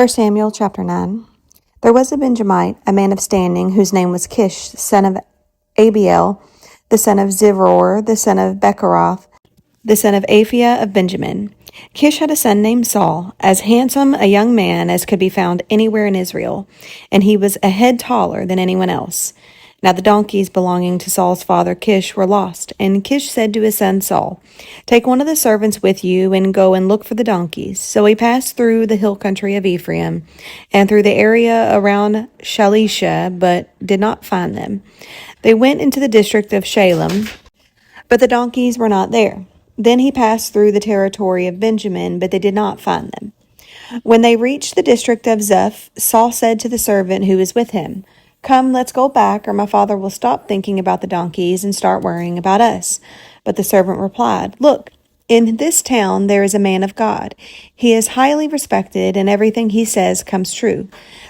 1 Samuel chapter 9. There was a Benjamite, a man of standing, whose name was Kish, son of Abiel, the son of Zeror, the son of Bechorath, the son of Aphiah of Benjamin. Kish had a son named Saul, as handsome a young man as could be found anywhere in Israel, and he was a head taller than anyone else. Now the donkeys belonging to Saul's father Kish were lost, and Kish said to his son Saul, "Take one of the servants with you and go and look for the donkeys." So he passed through the hill country of Ephraim and through the area around Shalisha, but did not find them. They went into the district of Shalem, but the donkeys were not there. Then he passed through the territory of Benjamin, but they did not find them. When they reached the district of Zuph, Saul said to the servant who was with him, "Come, let's go back, or my father will stop thinking about the donkeys and start worrying about us." But the servant replied, "Look, in this town there is a man of God. He is highly respected, and everything he says comes true.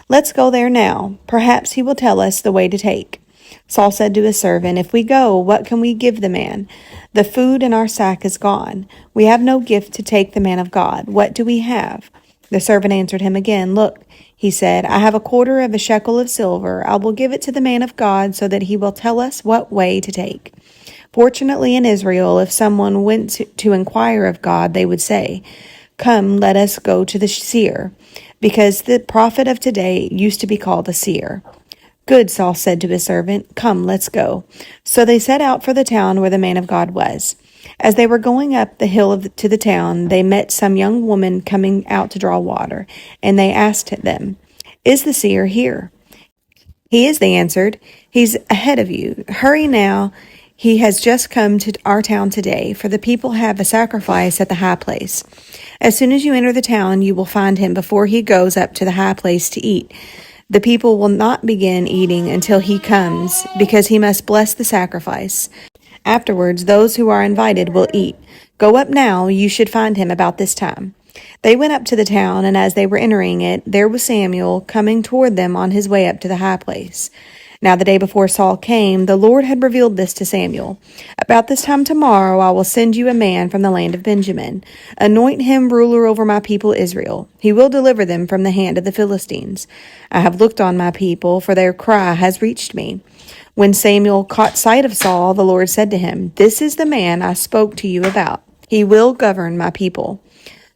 Let's go there now. Perhaps he will tell us the way to take." Saul said to his servant, "If we go, what can we give the man? The food in our sack is gone. We have no gift to take the man of God. What do we have?" The servant answered him again, "Look," he said, "I have a quarter of a shekel of silver. I will give it to the man of God so that he will tell us what way to take." Fortunately in Israel, if someone went to inquire of God, they would say, "Come, let us go to the seer," because the prophet of today used to be called a seer. "Good," Saul said to his servant. "Come, let's go." So they set out for the town where the man of God was. As they were going up the hill to the town, they met some young woman coming out to draw water, and they asked them, "Is the seer here?" "He is," they answered. "He's ahead of you. Hurry now. He has just come to our town today, for the people have a sacrifice at the high place. As soon as you enter the town, you will find him before he goes up to the high place to eat. The people will not begin eating until he comes, because he must bless the sacrifice. Afterwards, those who are invited will eat. Go up now, you should find him about this time." They went up to the town, and as they were entering it, there was Samuel coming toward them on his way up to the high place. Now the day before Saul came, the Lord had revealed this to Samuel. "About this time tomorrow I will send you a man from the land of Benjamin. Anoint him ruler over my people Israel. He will deliver them from the hand of the Philistines. I have looked on my people, for their cry has reached me." When Samuel caught sight of Saul, the Lord said to him, "This is the man I spoke to you about. He will govern my people."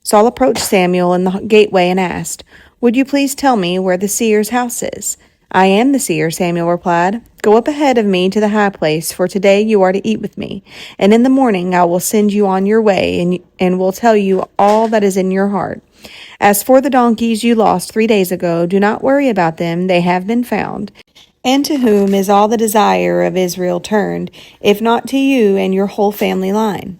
Saul approached Samuel in the gateway and asked, "Would you please tell me where the seer's house is?" "I am the seer," Samuel replied. "Go up ahead of me to the high place, for today you are to eat with me. And in the morning I will send you on your way and will tell you all that is in your heart. As for the donkeys you lost 3 days ago, do not worry about them. They have been found. And to whom is all the desire of Israel turned, if not to you and your whole family line?"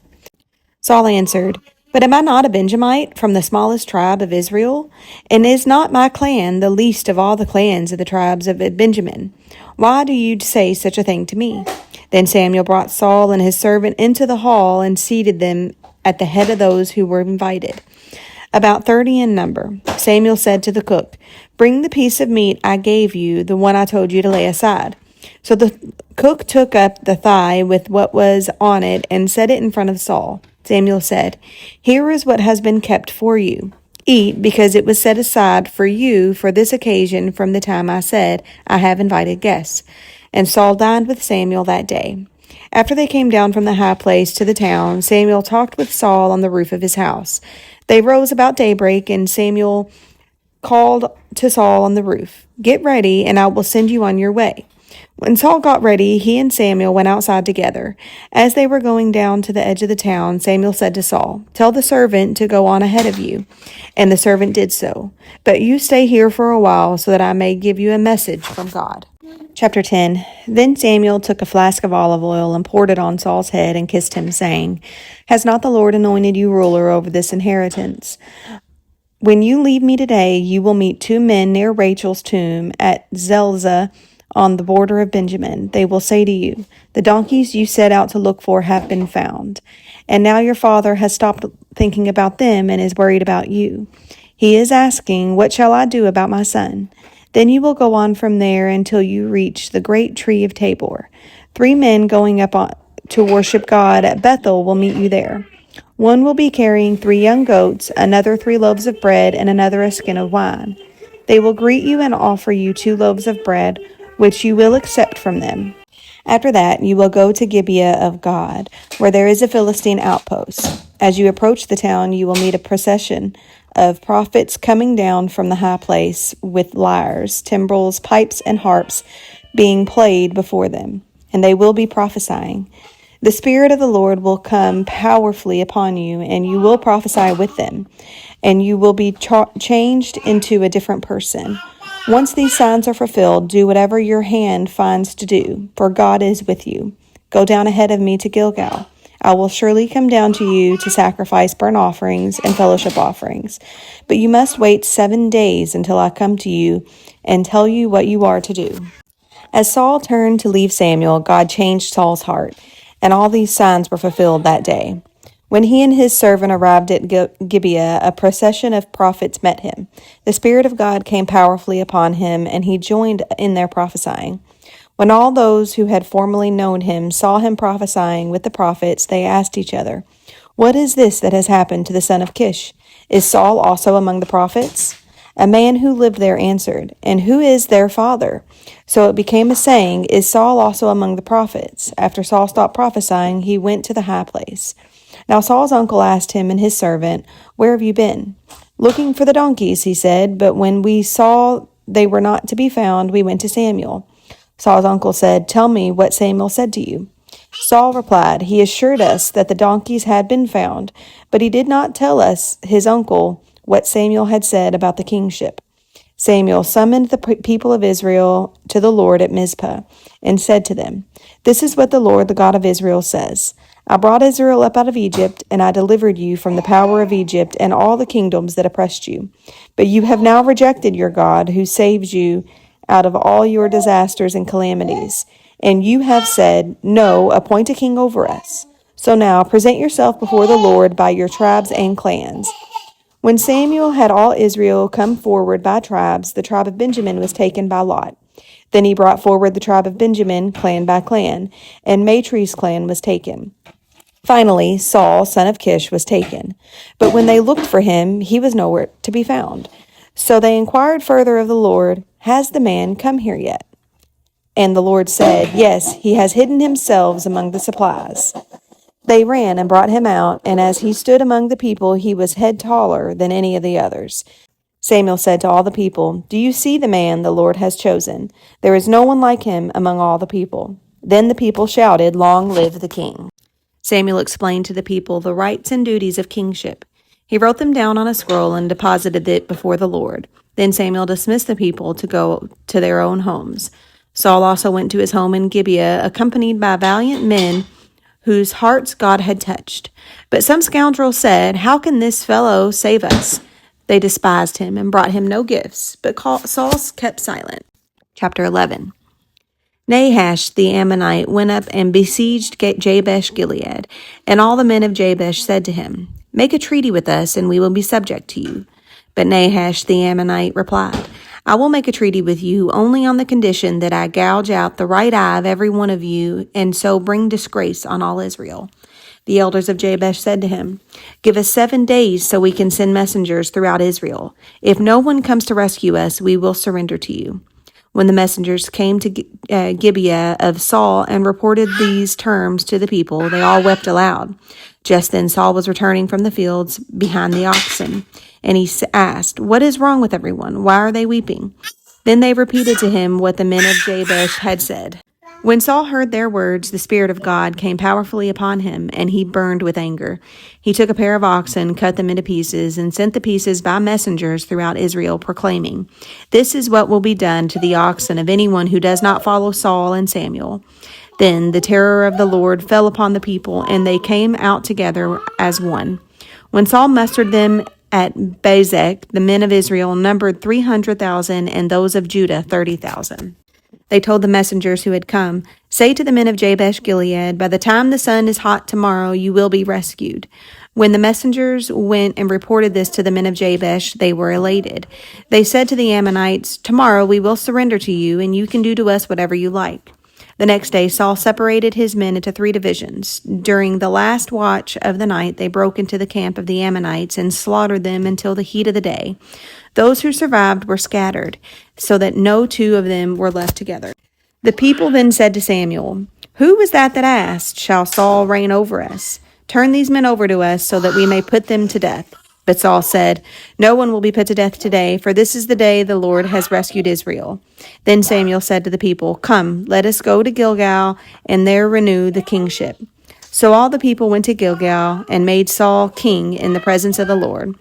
Saul answered, "But am I not a Benjamite from the smallest tribe of Israel? And is not my clan the least of all the clans of the tribes of Benjamin? Why do you say such a thing to me?" Then Samuel brought Saul and his servant into the hall and seated them at the head of those who were invited, about 30 in number. Samuel said to the cook, "Bring the piece of meat I gave you, the one I told you to lay aside." So the cook took up the thigh with what was on it and set it in front of Saul. Samuel said, "Here is what has been kept for you. Eat, because it was set aside for you for this occasion from the time I said, 'I have invited guests.'" And Saul dined with Samuel that day. After they came down from the high place to the town, Samuel talked with Saul on the roof of his house. They rose about daybreak, and Samuel called to Saul on the roof, "Get ready, and I will send you on your way." When Saul got ready, he and Samuel went outside together. As they were going down to the edge of the town, Samuel said to Saul, "Tell the servant to go on ahead of you." And the servant did so. "But you stay here for a while, so that I may give you a message from God." Chapter 10. Then Samuel took a flask of olive oil and poured it on Saul's head and kissed him, saying, "Has not the Lord anointed you ruler over this inheritance? When you leave me today, you will meet 2 men near Rachel's tomb at Zelzah on the border of Benjamin. They will say to you, 'The donkeys you set out to look for have been found.' And now your father has stopped thinking about them and is worried about you. He is asking, 'What shall I do about my son?' Then you will go on from there until you reach the great tree of Tabor. 3 men going up to worship God at Bethel will meet you there. One will be carrying 3 young goats, another 3 loaves of bread, and another a skin of wine. They will greet you and offer you 2 loaves of bread, which you will accept from them. After that, you will go to Gibeah of God, where there is a Philistine outpost. As you approach the town, you will meet a procession of prophets coming down from the high place with lyres, timbrels, pipes, and harps being played before them, and they will be prophesying. The Spirit of the Lord will come powerfully upon you, and you will prophesy with them, and you will be changed into a different person. Once these signs are fulfilled, do whatever your hand finds to do, for God is with you. Go down ahead of me to Gilgal. I will surely come down to you to sacrifice burnt offerings and fellowship offerings. But you must wait 7 days until I come to you and tell you what you are to do. As Saul turned to leave Samuel, God changed Saul's heart, and all these signs were fulfilled that day. When he and his servant arrived at Gibeah, a procession of prophets met him. The Spirit of God came powerfully upon him, and he joined in their prophesying. When all those who had formerly known him saw him prophesying with the prophets, they asked each other, "What is this that has happened to the son of Kish? Is Saul also among the prophets?" A man who lived there answered, "And who is their father?" So it became a saying, "Is Saul also among the prophets?" After Saul stopped prophesying, he went to the high place. Now Saul's uncle asked him and his servant, "Where have you been?" "Looking for the donkeys," he said, "but when we saw they were not to be found, we went to Samuel." Saul's uncle said, "Tell me what Samuel said to you." Saul replied, "He assured us that the donkeys had been found, but he did not tell us, his uncle, what Samuel had said about the kingship." Samuel summoned the people of Israel to the Lord at Mizpah and said to them, "This is what the Lord, the God of Israel, says. I brought Israel up out of Egypt, and I delivered you from the power of Egypt and all the kingdoms that oppressed you. But you have now rejected your God, who saves you out of all your disasters and calamities. And you have said, 'No, appoint a king over us.' So now present yourself before the Lord by your tribes and clans." When Samuel had all Israel come forward by tribes, the tribe of Benjamin was taken by lot. Then he brought forward the tribe of Benjamin, clan by clan, and Matri's clan was taken. Finally, Saul, son of Kish, was taken. But when they looked for him, he was nowhere to be found. So they inquired further of the Lord, "Has the man come here yet?" And the Lord said, "Yes, he has hidden himself among the supplies." They ran and brought him out, and as he stood among the people, he was head taller than any of the others. Samuel said to all the people, "Do you see the man the Lord has chosen? There is no one like him among all the people." Then the people shouted, "Long live the king." Samuel explained to the people the rights and duties of kingship. He wrote them down on a scroll and deposited it before the Lord. Then Samuel dismissed the people to go to their own homes. Saul also went to his home in Gibeah, accompanied by valiant men whose hearts God had touched. But some scoundrels said, "How can this fellow save us?" They despised him and brought him no gifts, but Saul kept silent. Chapter 11. Nahash the Ammonite went up and besieged Jabesh Gilead, and all the men of Jabesh said to him, "Make a treaty with us, and we will be subject to you." But Nahash the Ammonite replied, "I will make a treaty with you only on the condition that I gouge out the right eye of every one of you, and so bring disgrace on all Israel." The elders of Jabesh said to him, "Give us 7 days so we can send messengers throughout Israel. If no one comes to rescue us, we will surrender to you." When the messengers came to Gibeah of Saul and reported these terms to the people, they all wept aloud. Just then Saul was returning from the fields behind the oxen, and he asked, "What is wrong with everyone? Why are they weeping?" Then they repeated to him what the men of Jabesh had said. When Saul heard their words, the Spirit of God came powerfully upon him, and he burned with anger. He took a pair of oxen, cut them into pieces, and sent the pieces by messengers throughout Israel, proclaiming, "This is what will be done to the oxen of anyone who does not follow Saul and Samuel." Then the terror of the Lord fell upon the people, and they came out together as one. When Saul mustered them at Bezek, the men of Israel numbered 300,000, and those of Judah 30,000. They told the messengers who had come, "Say to the men of Jabesh Gilead, by the time the sun is hot tomorrow, you will be rescued." When the messengers went and reported this to the men of Jabesh, they were elated. They said to the Ammonites, "Tomorrow we will surrender to you, and you can do to us whatever you like." The next day, Saul separated his men into 3 divisions. During the last watch of the night, they broke into the camp of the Ammonites and slaughtered them until the heat of the day. Those who survived were scattered, so that no 2 of them were left together. The people then said to Samuel, "Who was that asked, 'Shall Saul reign over us?' Turn these men over to us, so that we may put them to death." But Saul said, "No one will be put to death today, for this is the day the Lord has rescued Israel." Then Samuel said to the people, "Come, let us go to Gilgal, and there renew the kingship." So all the people went to Gilgal and made Saul king in the presence of the Lord.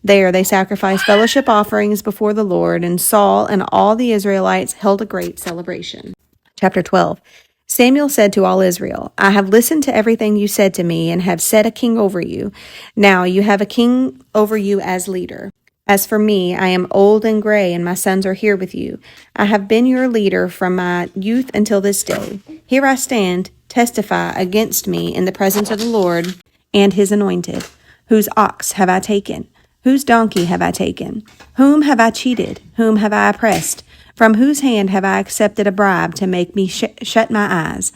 There they sacrificed fellowship offerings before the Lord, and Saul and all the Israelites held a great celebration. Chapter 12. Samuel said to all Israel, "I have listened to everything you said to me and have set a king over you. Now you have a king over you as leader. As for me, I am old and gray, and my sons are here with you. I have been your leader from my youth until this day. Here I stand, testify against me in the presence of the Lord and his anointed. Whose ox have I taken? Whose donkey have I taken? Whom have I cheated? Whom have I oppressed? From whose hand have I accepted a bribe to make me shut my eyes?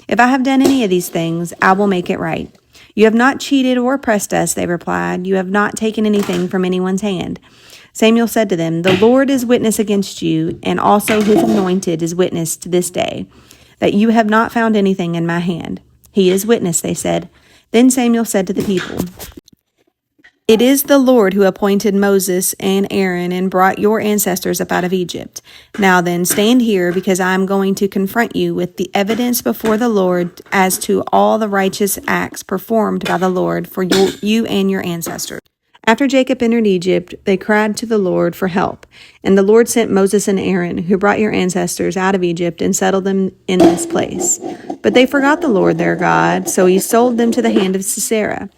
If I have done any of these things, I will make it right." "You have not cheated or oppressed us," they replied. "You have not taken anything from anyone's hand." Samuel said to them, "The Lord is witness against you, and also his anointed is witness to this day, that you have not found anything in my hand." "He is witness," they said. Then Samuel said to the people, "It is the Lord who appointed Moses and Aaron and brought your ancestors up out of Egypt. Now then, stand here, because I am going to confront you with the evidence before the Lord as to all the righteous acts performed by the Lord for you and your ancestors." After Jacob entered Egypt, they cried to the Lord for help. And the Lord sent Moses and Aaron, who brought your ancestors out of Egypt and settled them in this place. But they forgot the Lord their God, so he sold them to the hand of Sisera,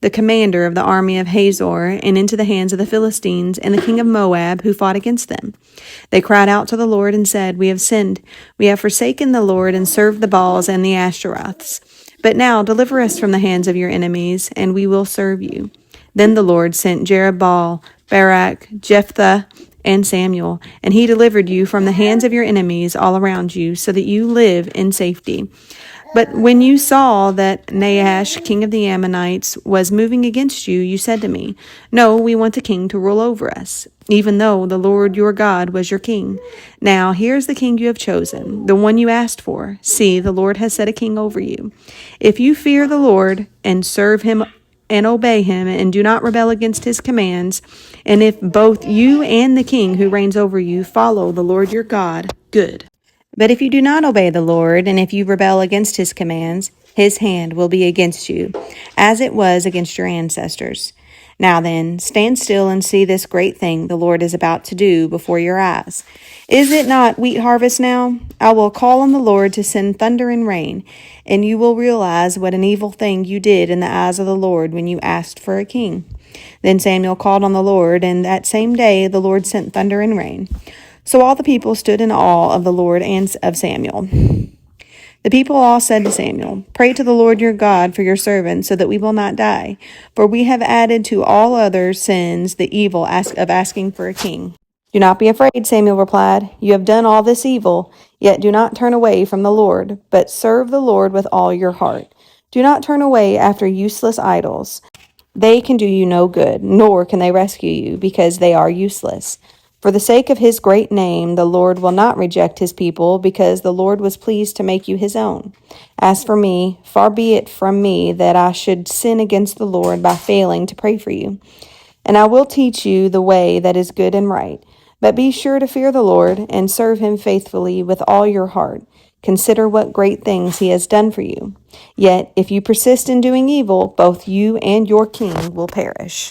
the commander of the army of Hazor, and into the hands of the Philistines and the king of Moab, who fought against them. They cried out to the Lord and said, "We have sinned. We have forsaken the Lord and served the Baals and the Ashtaroths. But now deliver us from the hands of your enemies, and we will serve you." Then the Lord sent Jerubbaal, Barak, Jephthah, and Samuel, and he delivered you from the hands of your enemies all around you, so that you live in safety. But when you saw that Nahash, king of the Ammonites, was moving against you, you said to me, "No, we want a king to rule over us," even though the Lord your God was your king. Now here is the king you have chosen, the one you asked for. See, the Lord has set a king over you. If you fear the Lord and serve him and obey him, and do not rebel against his commands, and if both you and the king who reigns over you follow the Lord your God, good. But if you do not obey the Lord, and if you rebel against his commands, his hand will be against you, as it was against your ancestors. Now then, stand still and see this great thing the Lord is about to do before your eyes. Is it not wheat harvest now? I will call on the Lord to send thunder and rain, and you will realize what an evil thing you did in the eyes of the Lord when you asked for a king. Then Samuel called on the Lord, and that same day the Lord sent thunder and rain. So all the people stood in awe of the Lord and of Samuel. The people all said to Samuel, "Pray to the Lord your God for your servants, so that we will not die. For we have added to all other sins the evil of asking for a king." "Do not be afraid," Samuel replied. "You have done all this evil, yet do not turn away from the Lord, but serve the Lord with all your heart. Do not turn away after useless idols. They can do you no good, nor can they rescue you, because they are useless. For the sake of his great name, the Lord will not reject his people, because the Lord was pleased to make you his own. As for me, far be it from me that I should sin against the Lord by failing to pray for you. And I will teach you the way that is good and right. But be sure to fear the Lord and serve him faithfully with all your heart. Consider what great things he has done for you. Yet, if you persist in doing evil, both you and your king will perish."